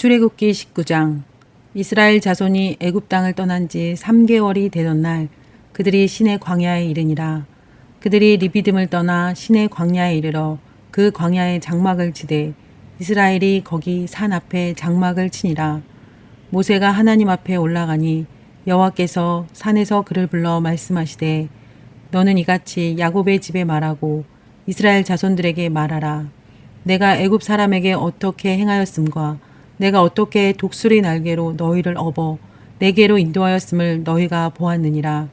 출애굽기 19장. 이스라엘 자손이 애굽 땅을 떠난 지 3개월이 되던 날 그들이 시내 광야에 이르니라. 그들이 리비딤을 떠나 시내 광야에 이르러 그 광야에 장막을 치되 이스라엘이 거기 산 앞에 장막을 치니라. 모세가 하나님 앞에 올라가니 여호와께서 산에서 그를 불러 말씀하시되 너는 이같이 야곱의 집에 말하고 이스라엘 자손들에게 말하라. 내가 애굽 사람에게 어떻게 행하였음과 내가 어떻게 독수리 날개로 너희를 업어 내게로 인도하였음을 너희가 보았느니라.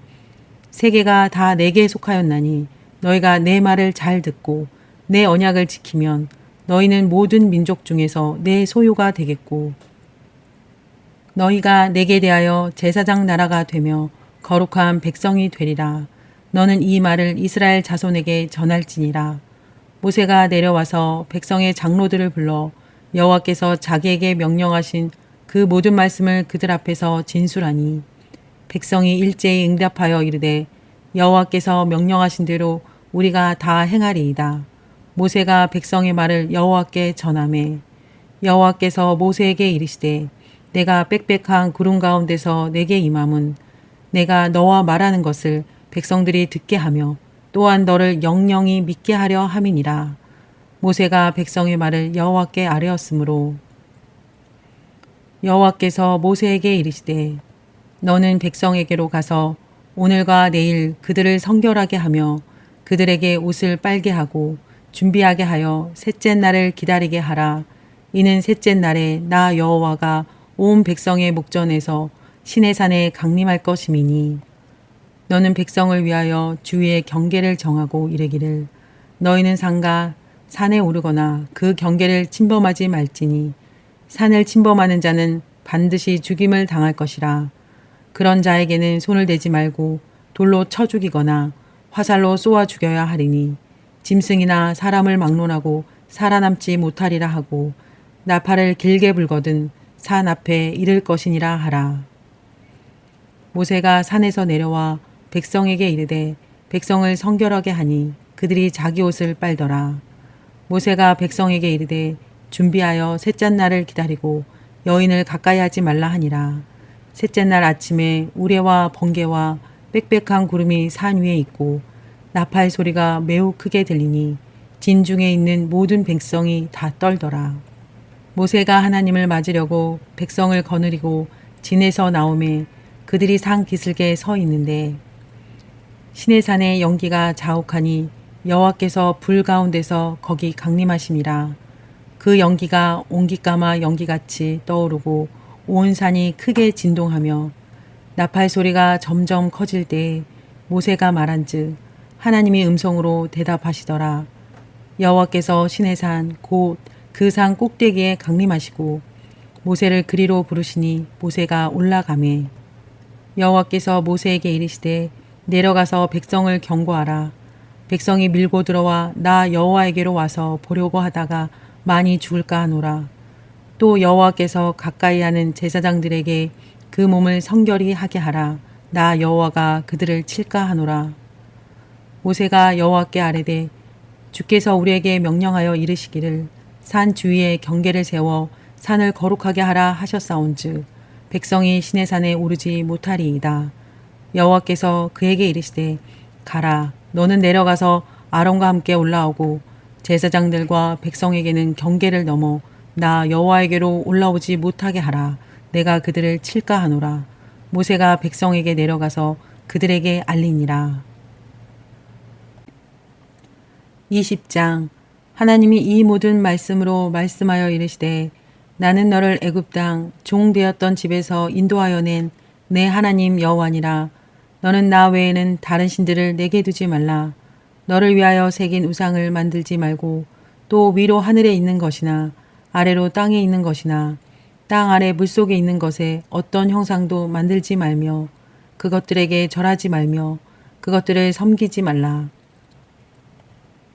세계가 다 내게 속하였나니 너희가 내 말을 잘 듣고 내 언약을 지키면 너희는 모든 민족 중에서 내 소유가 되겠고 너희가 내게 대하여 제사장 나라가 되며 거룩한 백성이 되리라. 너는 이 말을 이스라엘 자손에게 전할지니라. 모세가 내려와서 백성의 장로들을 불러 여호와께서 자기에게 명령하신 그 모든 말씀을 그들 앞에서 진술하니 백성이 일제히 응답하여 이르되 여호와께서 명령하신 대로 우리가 다 행하리이다. 모세가 백성의 말을 여호와께 전하매 여호와께서 모세에게 이르시되 내가 빽빽한 구름 가운데서 내게 임함은 내가 너와 말하는 것을 백성들이 듣게 하며 또한 너를 영영히 믿게 하려 함이니라. 모세가 백성의 말을 여호와께 아뢰었으므로 여호와께서 모세에게 이르시되 너는 백성에게로 가서 오늘과 내일 그들을 성결하게 하며 그들에게 옷을 빨게 하고 준비하게 하여 셋째 날을 기다리게 하라. 이는 셋째 날에 나 여호와가 온 백성의 목전에서 시내산에 강림할 것임이니 너는 백성을 위하여 주위의 경계를 정하고 이르기를 너희는 상가 산에 오르거나 그 경계를 침범하지 말지니 산을 침범하는 자는 반드시 죽임을 당할 것이라. 그런 자에게는 손을 대지 말고 돌로 쳐 죽이거나 화살로 쏘아 죽여야 하리니 짐승이나 사람을 막론하고 살아남지 못하리라 하고 나팔을 길게 불거든 산 앞에 이를 것이니라 하라. 모세가 산에서 내려와 백성에게 이르되 백성을 성결하게 하니 그들이 자기 옷을 빨더라. 모세가 백성에게 이르되 준비하여 셋째 날을 기다리고 여인을 가까이 하지 말라 하니라. 셋째 날 아침에 우레와 번개와 빽빽한 구름이 산 위에 있고 나팔 소리가 매우 크게 들리니 진중에 있는 모든 백성이 다 떨더라. 모세가 하나님을 맞으려고 백성을 거느리고 진에서 나오매 그들이 산 기슭에 서 있는데 시내산의 연기가 자욱하니 여호와께서 불 가운데서 거기 강림하심이라. 그 연기가 옹기까마 연기같이 떠오르고 온 산이 크게 진동하며 나팔 소리가 점점 커질 때에 모세가 말한즉 하나님이 음성으로 대답하시더라. 여호와께서 시내산 곧 그 산 꼭대기에 강림하시고 모세를 그리로 부르시니 모세가 올라가매 여호와께서 모세에게 이르시되 내려가서 백성을 경고하라. 백성이 밀고 들어와 나 여호와에게로 와서 보려고 하다가 많이 죽을까 하노라. 또 여호와께서 가까이 하는 제사장들에게 그 몸을 성결히 하게 하라. 나 여호와가 그들을 칠까 하노라. 모세가 여호와께 아뢰되 주께서 우리에게 명령하여 이르시기를 산 주위에 경계를 세워 산을 거룩하게 하라 하셨사온즉 백성이 시내산에 오르지 못하리이다. 여호와께서 그에게 이르시되 가라. 너는 내려가서 아론과 함께 올라오고 제사장들과 백성에게는 경계를 넘어 나 여호와에게로 올라오지 못하게 하라. 내가 그들을 칠까 하노라. 모세가 백성에게 내려가서 그들에게 알리니라. 20장. 하나님이 이 모든 말씀으로 말씀하여 이르시되 나는 너를 애굽 땅 종 되었던 집에서 인도하여 낸 내 하나님 여호와니라. 너는 나 외에는 다른 신들을 내게 두지 말라. 너를 위하여 새긴 우상을 만들지 말고 또 위로 하늘에 있는 것이나 아래로 땅에 있는 것이나 땅 아래 물속에 있는 것에 어떤 형상도 만들지 말며 그것들에게 절하지 말며 그것들을 섬기지 말라.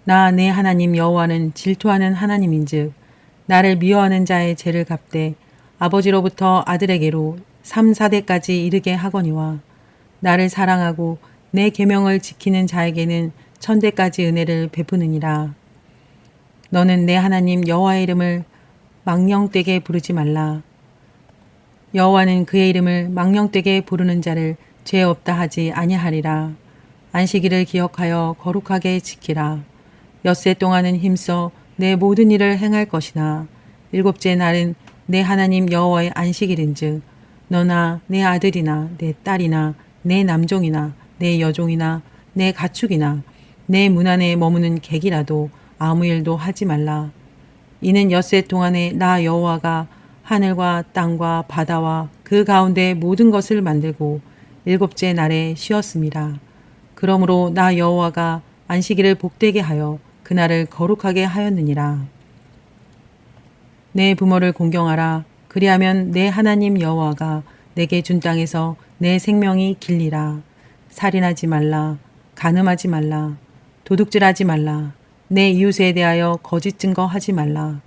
나 내 하나님 여호와는 질투하는 하나님인즉 나를 미워하는 자의 죄를 갚되 아버지로부터 아들에게로 3, 4대까지 이르게 하거니와 나를 사랑하고 내 계명을 지키는 자에게는 1000대까지 은혜를 베푸느니라. 너는 내 하나님 여호와의 이름을 망령되게 부르지 말라. 여호와는 그의 이름을 망령되게 부르는 자를 죄 없다 하지 아니하리라. 안식일을 기억하여 거룩하게 지키라. 엿새 동안은 힘써 내 모든 일을 행할 것이나 일곱째 날은 내 하나님 여호와의 안식일인즉 너나 내 아들이나 내 딸이나 내 남종이나 내 여종이나 내 가축이나 내 문 안에 머무는 객이라도 아무 일도 하지 말라. 이는 엿새 동안에 나 여호와가 하늘과 땅과 바다와 그 가운데 모든 것을 만들고 일곱째 날에 쉬었습니다. 그러므로 나 여호와가 안식일을 복되게 하여 그날을 거룩하게 하였느니라. 내 부모를 공경하라. 그리하면 내 하나님 여호와가 내게 준 땅에서 내 생명이 길리라. 살인하지 말라. 간음하지 말라. 도둑질하지 말라. 내 이웃에 대하여 거짓 증거하지 말라.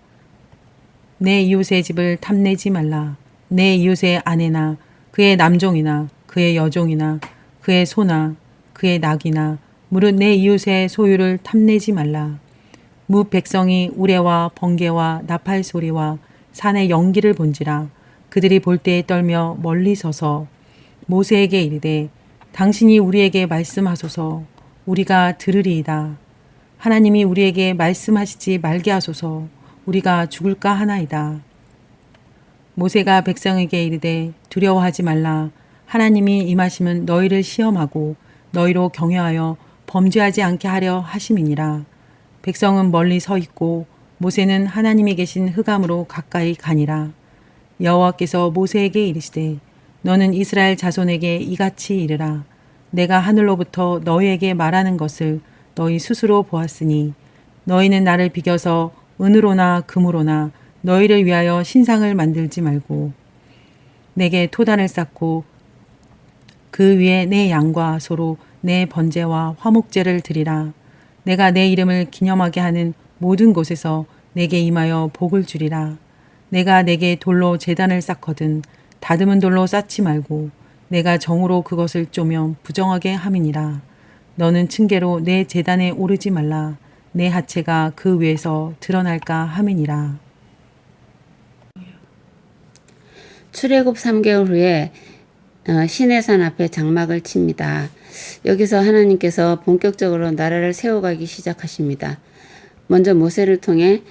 내 이웃의 집을 탐내지 말라. 내 이웃의 아내나 그의 남종이나 그의 여종이나 그의 소나 그의 낙이나 무릇 내 이웃의 소유를 탐내지 말라. 무 백성이 우레와 번개와 나팔 소리와 산의 연기를 본지라. 그들이 볼 때에 떨며 멀리 서서 모세에게 이르되 당신이 우리에게 말씀하소서. 우리가 들으리이다. 하나님이 우리에게 말씀하시지 말게 하소서. 우리가 죽을까 하나이다. 모세가 백성에게 이르되 두려워하지 말라. 하나님이 임하심은 너희를 시험하고 너희로 경외하여 범죄하지 않게 하려 하심이니라. 백성은 멀리 서 있고 모세는 하나님이 계신 흑암으로 가까이 가니라. 여호와께서 모세에게 이르시되 너는 이스라엘 자손에게 이같이 이르라. 내가 하늘로부터 너희에게 말하는 것을 너희 스스로 보았으니 너희는 나를 비겨서 은으로나 금으로나 너희를 위하여 신상을 만들지 말고 내게 토단을 쌓고 그 위에 내 양과 소로 내 번제와 화목제를 드리라. 내가 내 이름을 기념하게 하는 모든 곳에서 내게 임하여 복을 주리라. 내가 내게 돌로 제단을 쌓거든 다듬은 돌로 쌓지 말고 내가 정으로 그것을 쪼면 부정하게 함이니라. 너는 층계로 내 제단에 오르지 말라. 내 하체가 그 위에서 드러날까 함이니라. 출애굽 3개월 후에 시내산 앞에 장막을 칩니다. 여기서 하나님께서 본격적으로 나라를 세워가기 시작하십니다. 먼저 모세를 통해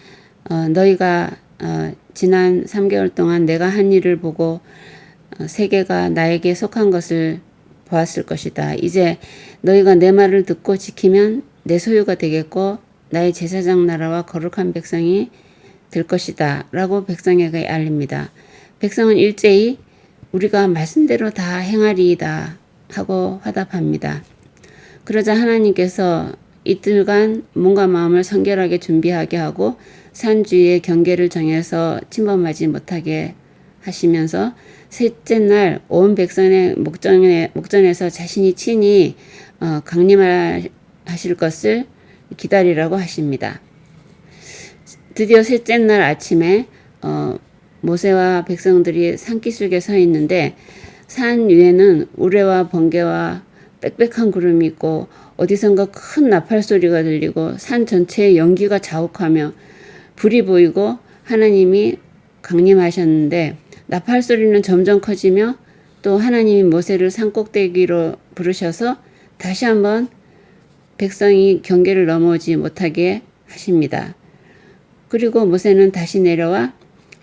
너희가 지난 3개월 동안 내가 한 일을 보고 세계가 나에게 속한 것을 보았을 것이다. 이제 너희가 내 말을 듣고 지키면 내 소유가 되겠고 나의 제사장 나라와 거룩한 백성이 될 것이다. 라고 백성에게 알립니다. 백성은 일제히 우리가 말씀대로 다 행하리이다 하고 화답합니다. 그러자 하나님께서 이틀간 몸과 마음을 성결하게 준비하게 하고 산 주위의 경계를 정해서 침범하지 못하게 하시면서 셋째 날 온 백성의 목전에서 자신이 친히 강림하실 것을 기다리라고 하십니다. 드디어 셋째 날 아침에 모세와 백성들이 산기슭에 서 있는데 산 위에는 우레와 번개와 빽빽한 구름이 있고 어디선가 큰 나팔 소리가 들리고 산 전체에 연기가 자욱하며 불이 보이고 하나님이 강림하셨는데 나팔 소리는 점점 커지며 또 하나님이 모세를 산 꼭대기로 부르셔서 다시 한번 백성이 경계를 넘어오지 못하게 하십니다. 그리고 모세는 다시 내려와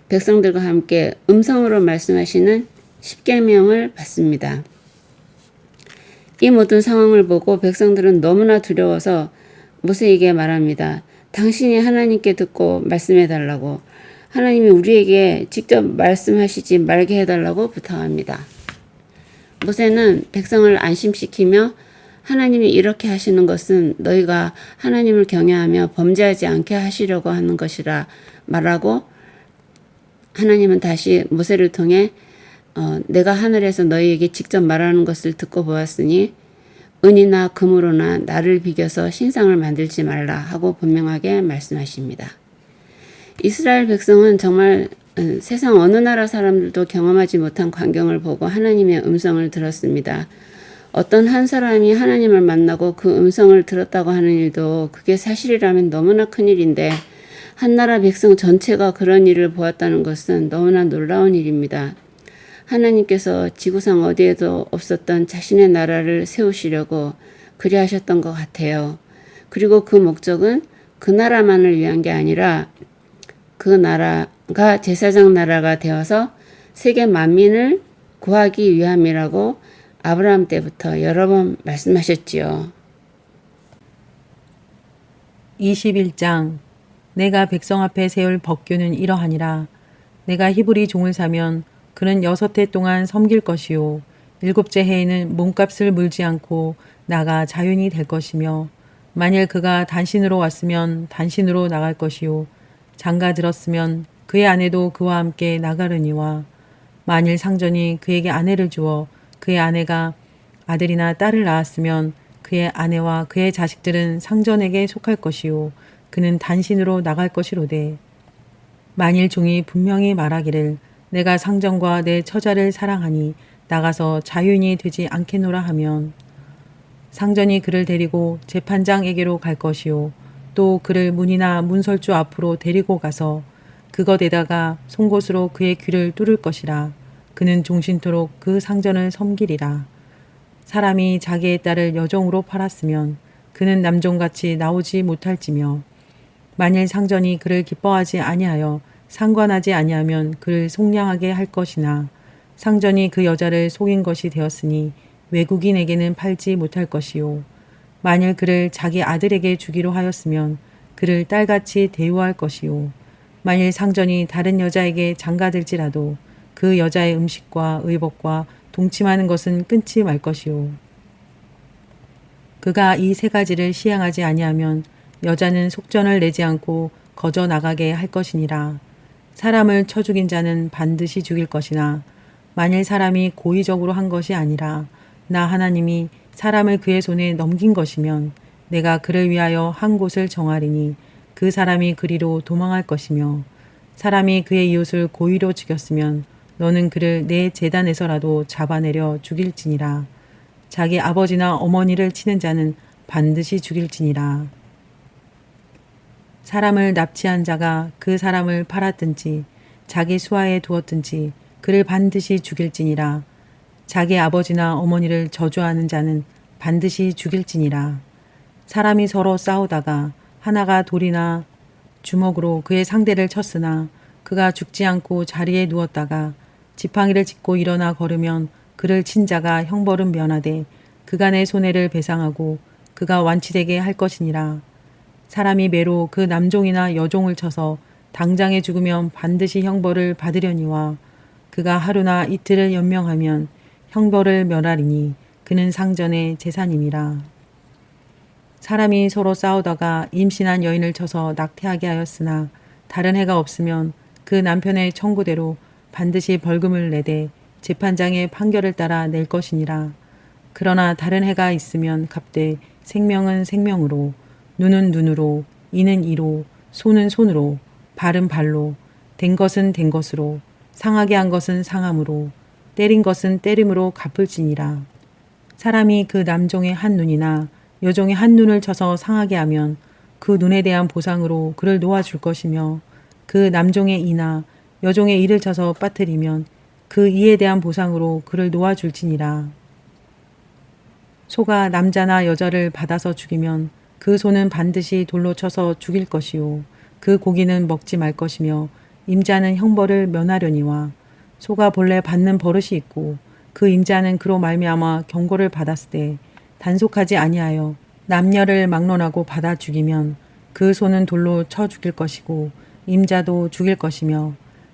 백성들과 함께 음성으로 말씀하시는 십계명을 받습니다. 이 모든 상황을 보고 백성들은 너무나 두려워서 모세에게 말합니다. 당신이 하나님께 듣고 말씀해달라고, 하나님이 우리에게 직접 말씀하시지 말게 해달라고 부탁합니다. 모세는 백성을 안심시키며 하나님이 이렇게 하시는 것은 너희가 하나님을 경외하며 범죄하지 않게 하시려고 하는 것이라 말하고, 하나님은 다시 모세를 통해 내가 하늘에서 너희에게 직접 말하는 것을 듣고 보았으니 은이나 금으로나 나를 비겨서 신상을 만들지 말라 하고 분명하게 말씀하십니다. 이스라엘 백성은 정말 세상 어느 나라 사람들도 경험하지 못한 광경을 보고 하나님의 음성을 들었습니다. 어떤 한 사람이 하나님을 만나고 그 음성을 들었다고 하는 일도 그게 사실이라면 너무나 큰일인데 한 나라 백성 전체가 그런 일을 보았다는 것은 너무나 놀라운 일입니다. 하나님께서 지구상 어디에도 없었던 자신의 나라를 세우시려고 그리하셨던 것 같아요. 그리고 그 목적은 그 나라만을 위한 게 아니라 그 나라가 제사장 나라가 되어서 세계 만민을 구하기 위함이라고 아브라함 때부터 여러 번 말씀하셨지요. 21장 내가 백성 앞에 세울 법규는 이러하니라. 내가 히브리 종을 사면 그는 6해 동안 섬길 것이요 7째 해에는 몸값을 물지 않고 나가 자윤이 될 것이며 만일 그가 단신으로 왔으면 단신으로 나갈 것이요 장가 들었으면 그의 아내도 그와 함께 나가려니와 만일 상전이 그에게 아내를 주어 그의 아내가 아들이나 딸을 낳았으면 그의 아내와 그의 자식들은 상전에게 속할 것이요 그는 단신으로 나갈 것이로되 만일 종이 분명히 말하기를 내가 상전과 내 처자를 사랑하니 나가서 자유인이 되지 않겠노라 하면 상전이 그를 데리고 재판장에게로 갈 것이요 또 그를 문이나 문설주 앞으로 데리고 가서 그것에다가 송곳으로 그의 귀를 뚫을 것이라. 그는 종신토록 그 상전을 섬기리라. 사람이 자기의 딸을 여종으로 팔았으면 그는 남종같이 나오지 못할지며 만일 상전이 그를 기뻐하지 아니하여 상관하지 아니하면 그를 속량하게 할 것이나 상전이 그 여자를 속인 것이 되었으니 외국인에게는 팔지 못할 것이요 만일 그를 자기 아들에게 주기로 하였으면 그를 딸같이 대우할 것이요 만일 상전이 다른 여자에게 장가들지라도 그 여자의 음식과 의복과 동침하는 것은 끊지 말 것이요 그가 이 3가지를 시행하지 아니하면 여자는 속전을 내지 않고 거저 나가게 할 것이니라. 사람을 쳐 죽인 자는 반드시 죽일 것이나 만일 사람이 고의적으로 한 것이 아니라 나 하나님이 사람을 그의 손에 넘긴 것이면 내가 그를 위하여 한 곳을 정하리니 그 사람이 그리로 도망할 것이며 사람이 그의 이웃을 고의로 죽였으면 너는 그를 내 제단에서라도 잡아내려 죽일지니라. 자기 아버지나 어머니를 치는 자는 반드시 죽일지니라. 사람을 납치한 자가 그 사람을 팔았든지 자기 수하에 두었든지 그를 반드시 죽일지니라. 자기 아버지나 어머니를 저주하는 자는 반드시 죽일지니라. 사람이 서로 싸우다가 하나가 돌이나 주먹으로 그의 상대를 쳤으나 그가 죽지 않고 자리에 누웠다가 지팡이를 짚고 일어나 걸으면 그를 친 자가 형벌은 면하되 그간의 손해를 배상하고 그가 완치되게 할 것이니라. 사람이 매로 그 남종이나 여종을 쳐서 당장에 죽으면 반드시 형벌을 받으려니와 그가 하루나 이틀을 연명하면 형벌을 면하리니 그는 상전의 재산임이라. 사람이 서로 싸우다가 임신한 여인을 쳐서 낙태하게 하였으나 다른 해가 없으면 그 남편의 청구대로 반드시 벌금을 내되 재판장의 판결을 따라 낼 것이니라. 그러나 다른 해가 있으면 값되 생명은 생명으로 눈은 눈으로 이는 이로 손은 손으로 발은 발로 된 것은 된 것으로 상하게 한 것은 상함으로 때린 것은 때림으로 갚을지니라. 사람이 그 남종의 한 눈이나 여종의 한 눈을 쳐서 상하게 하면 그 눈에 대한 보상으로 그를 놓아줄 것이며 그 남종의 이나 여종의 이를 쳐서 빠뜨리면 그 이에 대한 보상으로 그를 놓아줄지니라. 소가 남자나 여자를 받아서 죽이면 그 소는 반드시 돌로 쳐서 죽일 것이요 그 고기는 먹지 말 것이며 임자는 형벌을 면하려니와 소가 본래 받는 버릇이 있고 그 임자는 그로 말미암아 경고를 받았을 때 단속하지 아니하여 남녀를 막론하고 받아 죽이면 그 소는 돌로 쳐 죽일 것이고 임자도 죽일 것이며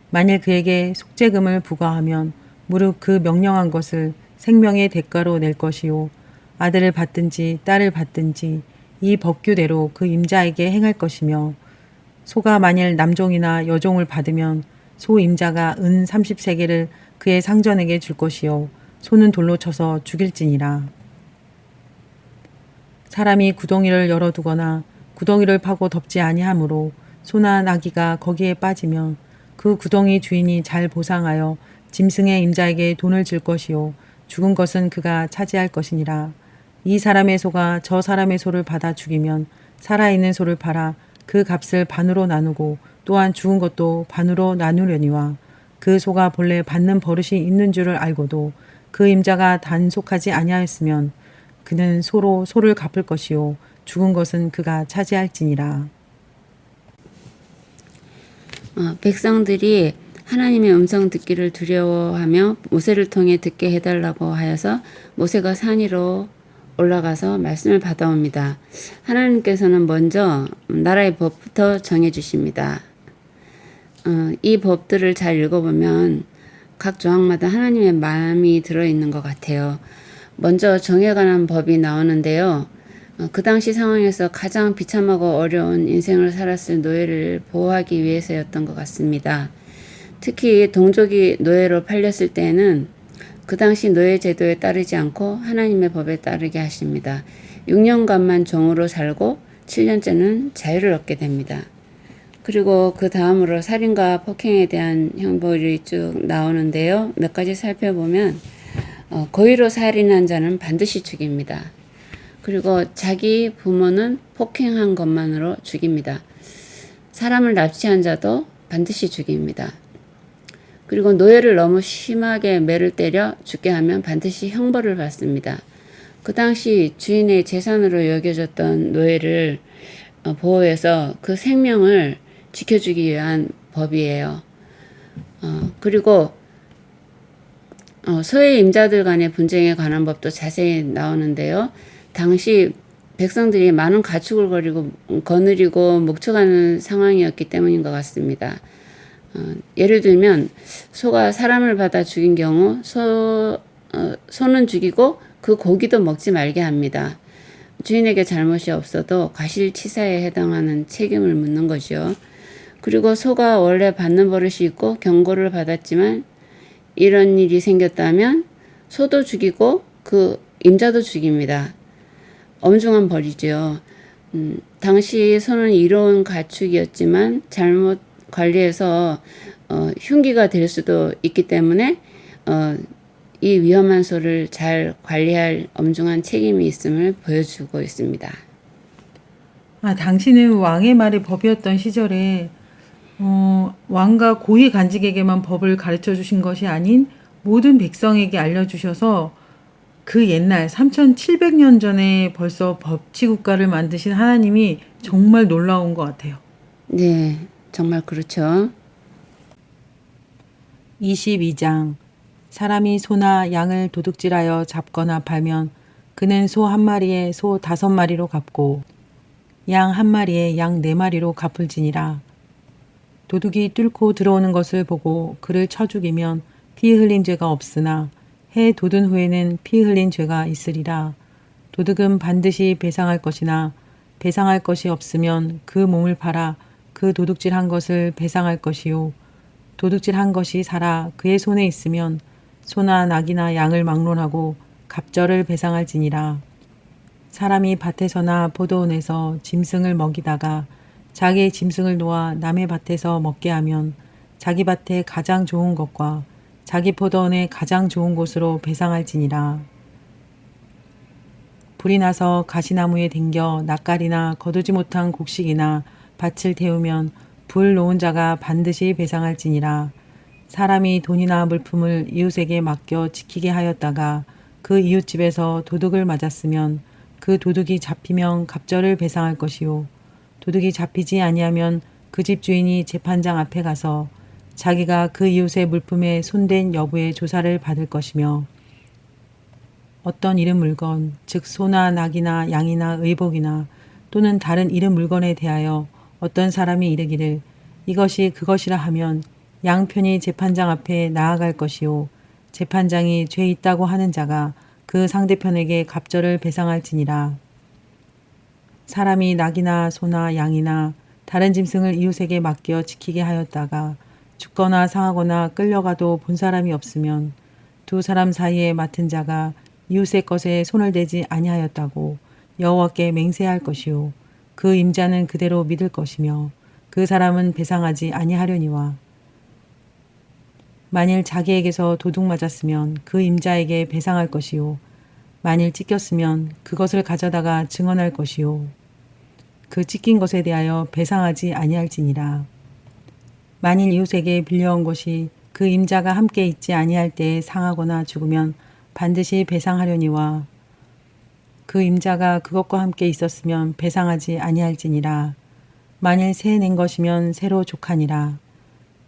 만일 그에게 속죄금을 부과하면 무릇 그 명령한 것을 생명의 대가로 낼 것이요 아들을 받든지 딸을 받든지 이 법규대로 그 임자에게 행할 것이며 소가 만일 남종이나 여종을 받으면 소 임자가 은 30세겔을 그의 상전에게 줄 것이요 소는 돌로 쳐서 죽일지니라. 사람이 구덩이를 열어두거나 구덩이를 파고 덮지 아니하므로 소나 나귀가 거기에 빠지면 그 구덩이 주인이 잘 보상하여 짐승의 임자에게 돈을 줄 것이요 죽은 것은 그가 차지할 것이니라. 이 사람의 소가 저 사람의 소를 받아 죽이면 살아있는 소를 팔아 그 값을 반으로 나누고 또한 죽은 것도 반으로 나누려니와 그 소가 본래 받는 버릇이 있는 줄을 알고도 그 임자가 단속하지 아니하였으면 그는 소로 소를 갚을 것이요 죽은 것은 그가 차지할지니라. 백성들이 하나님의 음성 듣기를 두려워하며 모세를 통해 듣게 해달라고 하여서 모세가 산 위로 올라가서 말씀을 받아옵니다. 하나님께서는 먼저 나라의 법부터 정해주십니다. 이 법들을 잘 읽어보면 각 조항마다 하나님의 마음이 들어있는 것 같아요. 먼저 정에 관한 법이 나오는데요. 그 당시 상황에서 가장 비참하고 어려운 인생을 살았을 노예를 보호하기 위해서였던 것 같습니다. 특히 동족이 노예로 팔렸을 때에는 그 당시 노예 제도에 따르지 않고 하나님의 법에 따르게 하십니다. 6년간만 종으로 살고 7년째는 자유를 얻게 됩니다. 그리고 그 다음으로 살인과 폭행에 대한 형벌이 쭉 나오는데요. 몇 가지 살펴보면 고의로 살인한 자는 반드시 죽입니다. 그리고 자기 부모는 폭행한 것만으로 죽입니다. 사람을 납치한 자도 반드시 죽입니다. 그리고 노예를 너무 심하게 매를 때려 죽게 하면 반드시 형벌을 받습니다. 그 당시 주인의 재산으로 여겨졌던 노예를 보호해서 그 생명을 지켜주기 위한 법이에요. 그리고 소의 임자들 간의 분쟁에 관한 법도 자세히 나오는데요. 당시 백성들이 많은 가축을 거느리고 목축하는 상황이었기 때문인 것 같습니다. 예를 들면 소가 사람을 받아 죽인 경우 소는 죽이고 그 고기도 먹지 말게 합니다. 주인에게 잘못이 없어도 과실치사에 해당하는 책임을 묻는 거죠. 그리고 소가 원래 받는 버릇이 있고 경고를 받았지만 이런 일이 생겼다면 소도 죽이고 그 임자도 죽입니다. 엄중한 벌이죠. 당시 소는 이로운 가축이었지만 잘못 관리해서 흉기가 될 수도 있기 때문에 이 위험한 소를 잘 관리할 엄중한 책임이 있음을 보여주고 있습니다. 당신은 왕의 말이 법이었던 시절에 왕과 고위 간직에게만 법을 가르쳐 주신 것이 아닌 모든 백성에게 알려주셔서 그 옛날 3700년 전에 벌써 법치국가를 만드신 하나님이 정말 놀라운 것 같아요. 네, 정말 그렇죠. 22장 사람이 소나 양을 도둑질하여 잡거나 팔면 그는 소 한 마리에 소 5마리로 갚고 양 한 마리에 양 4마리로 갚을지니라. 도둑이 뚫고 들어오는 것을 보고 그를 쳐 죽이면 피 흘린 죄가 없으나 해 돋은 후에는 피 흘린 죄가 있으리라. 도둑은 반드시 배상할 것이나 배상할 것이 없으면 그 몸을 팔아 그 도둑질한 것을 배상할 것이요. 도둑질한 것이 살아 그의 손에 있으면 소나 낙이나 양을 막론하고 갑절을 배상할지니라. 사람이 밭에서나 포도원에서 짐승을 먹이다가 자기의 짐승을 놓아 남의 밭에서 먹게 하면 자기 밭에 가장 좋은 것과 자기 포도원에 가장 좋은 곳으로 배상할지니라. 불이 나서 가시나무에 댕겨 낯가리나 거두지 못한 곡식이나 밭을 태우면 불 놓은 자가 반드시 배상할지니라. 사람이 돈이나 물품을 이웃에게 맡겨 지키게 하였다가 그 이웃집에서 도둑을 맞았으면 그 도둑이 잡히면 갑절을 배상할 것이요. 도둑이 잡히지 아니하면 그 집 주인이 재판장 앞에 가서 자기가 그 이웃의 물품에 손댄 여부의 조사를 받을 것이며 어떤 이른 물건, 즉 소나 낙이나 양이나 의복이나 또는 다른 이른 물건에 대하여 어떤 사람이 이르기를 이것이 그것이라 하면 양편이 재판장 앞에 나아갈 것이요. 재판장이 죄 있다고 하는 자가 그 상대편에게 갑절을 배상할지니라. 사람이 낙이나 소나 양이나 다른 짐승을 이웃에게 맡겨 지키게 하였다가 죽거나 상하거나 끌려가도 본 사람이 없으면 두 사람 사이에 맡은 자가 이웃의 것에 손을 대지 아니하였다고 여호와께 맹세할 것이요. 그 임자는 그대로 믿을 것이며 그 사람은 배상하지 아니하려니와. 만일 자기에게서 도둑 맞았으면 그 임자에게 배상할 것이요. 만일 찢겼으면 그것을 가져다가 증언할 것이요. 그 찢긴 것에 대하여 배상하지 아니할지니라. 만일 이웃에게 빌려온 것이 그 임자가 함께 있지 아니할 때에 상하거나 죽으면 반드시 배상하려니와 그 임자가 그것과 함께 있었으면 배상하지 아니할지니라. 만일 새 낸 것이면 새로 족하니라.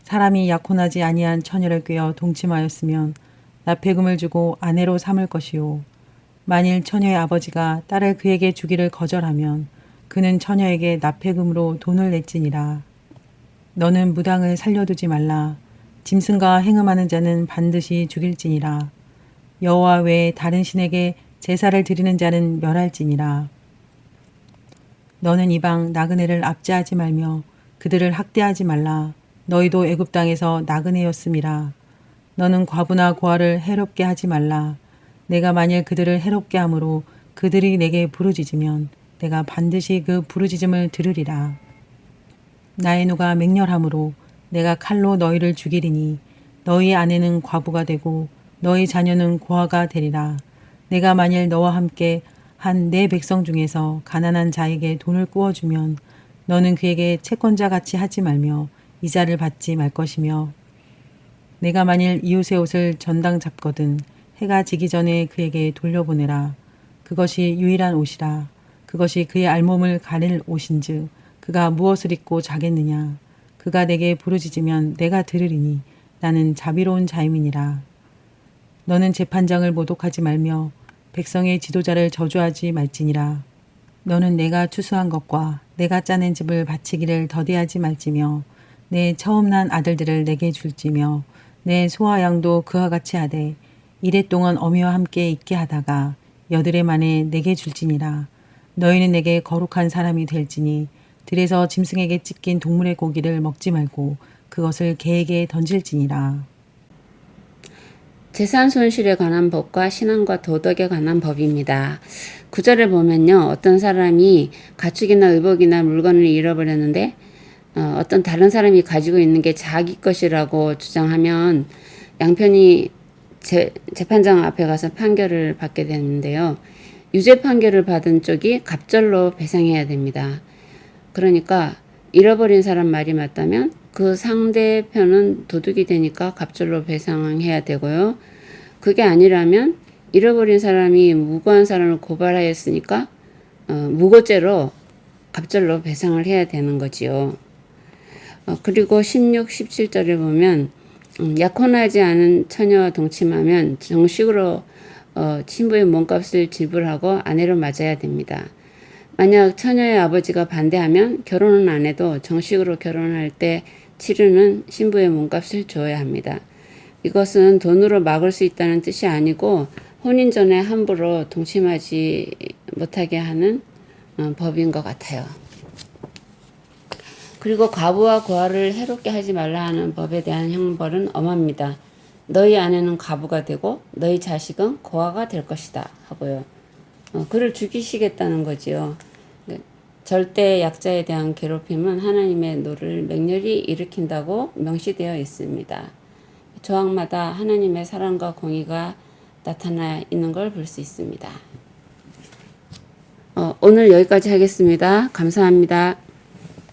사람이 약혼하지 아니한 처녀를 꿰어 동침하였으면 납폐금을 주고 아내로 삼을 것이요. 만일 처녀의 아버지가 딸을 그에게 주기를 거절하면 그는 처녀에게 납폐금으로 돈을 냈지니라. 너는 무당을 살려두지 말라. 짐승과 행음하는 자는 반드시 죽일지니라. 여호와 외에 다른 신에게 제사를 드리는 자는 멸할지니라. 너는 이방 나그네를 압제하지 말며 그들을 학대하지 말라. 너희도 애굽 땅에서 나그네였음이라. 너는 과부나 고아를 해롭게 하지 말라. 내가 만일 그들을 해롭게 함으로 그들이 내게 부르짖으면 내가 반드시 그 부르짖음을 들으리라. 나의 누가 맹렬함으로 내가 칼로 너희를 죽이리니 너희 아내는 과부가 되고 너희 자녀는 고아가 되리라. 내가 만일 너와 함께 한 내 백성 중에서 가난한 자에게 돈을 꾸어주면 너는 그에게 채권자 같이 하지 말며 이자를 받지 말 것이며 내가 만일 이웃의 옷을 전당 잡거든 해가 지기 전에 그에게 돌려보내라. 그것이 유일한 옷이라. 그것이 그의 알몸을 가릴 옷인즉 그가 무엇을 입고 자겠느냐. 그가 내게 부르짖으면 내가 들으리니 나는 자비로운 자임이니라. 너는 재판장을 모독하지 말며 백성의 지도자를 저주하지 말지니라. 너는 내가 추수한 것과 내가 짜낸 집을 바치기를 더디하지 말지며 내 처음 난 아들들을 내게 줄지며 내 소와 양도 그와 같이 하되 이랫동안 어미와 함께 있게 하다가 여드레 만에 내게 줄지니라. 너희는 내게 거룩한 사람이 될지니 들에서 짐승에게 찢긴 동물의 고기를 먹지 말고 그것을 개에게 던질지니라. 재산 손실에 관한 법과 신앙과 도덕에 관한 법입니다. 구절을 보면요. 어떤 사람이 가축이나 의복이나 물건을 잃어버렸는데 어떤 다른 사람이 가지고 있는 게 자기 것이라고 주장하면 양편이 재판장 앞에 가서 판결을 받게 되는데요. 유죄 판결을 받은 쪽이 갑절로 배상해야 됩니다. 그러니까 잃어버린 사람 말이 맞다면 그 상대편은 도둑이 되니까 갑절로 배상해야 되고요. 그게 아니라면 잃어버린 사람이 무고한 사람을 고발하였으니까 무고죄로 갑절로 배상을 해야 되는 거지요. 그리고 16, 17절에 보면 약혼하지 않은 처녀와 동침하면 정식으로 신부의 몸값을 지불하고 아내로 맞아야 됩니다. 만약 처녀의 아버지가 반대하면 결혼은 안 해도 정식으로 결혼할 때 치르는 신부의 몸값을 줘야 합니다. 이것은 돈으로 막을 수 있다는 뜻이 아니고 혼인 전에 함부로 동침하지 못하게 하는 법인 것 같아요. 그리고 과부와 고아를 해롭게 하지 말라 하는 법에 대한 형벌은 엄합니다. 너희 아내는 과부가 되고 너희 자식은 고아가 될 것이다 하고요. 그를 죽이시겠다는 거지요. 절대 약자에 대한 괴롭힘은 하나님의 노를 맹렬히 일으킨다고 명시되어 있습니다. 조항마다 하나님의 사랑과 공의가 나타나 있는 걸 볼 수 있습니다. 오늘 여기까지 하겠습니다. 감사합니다.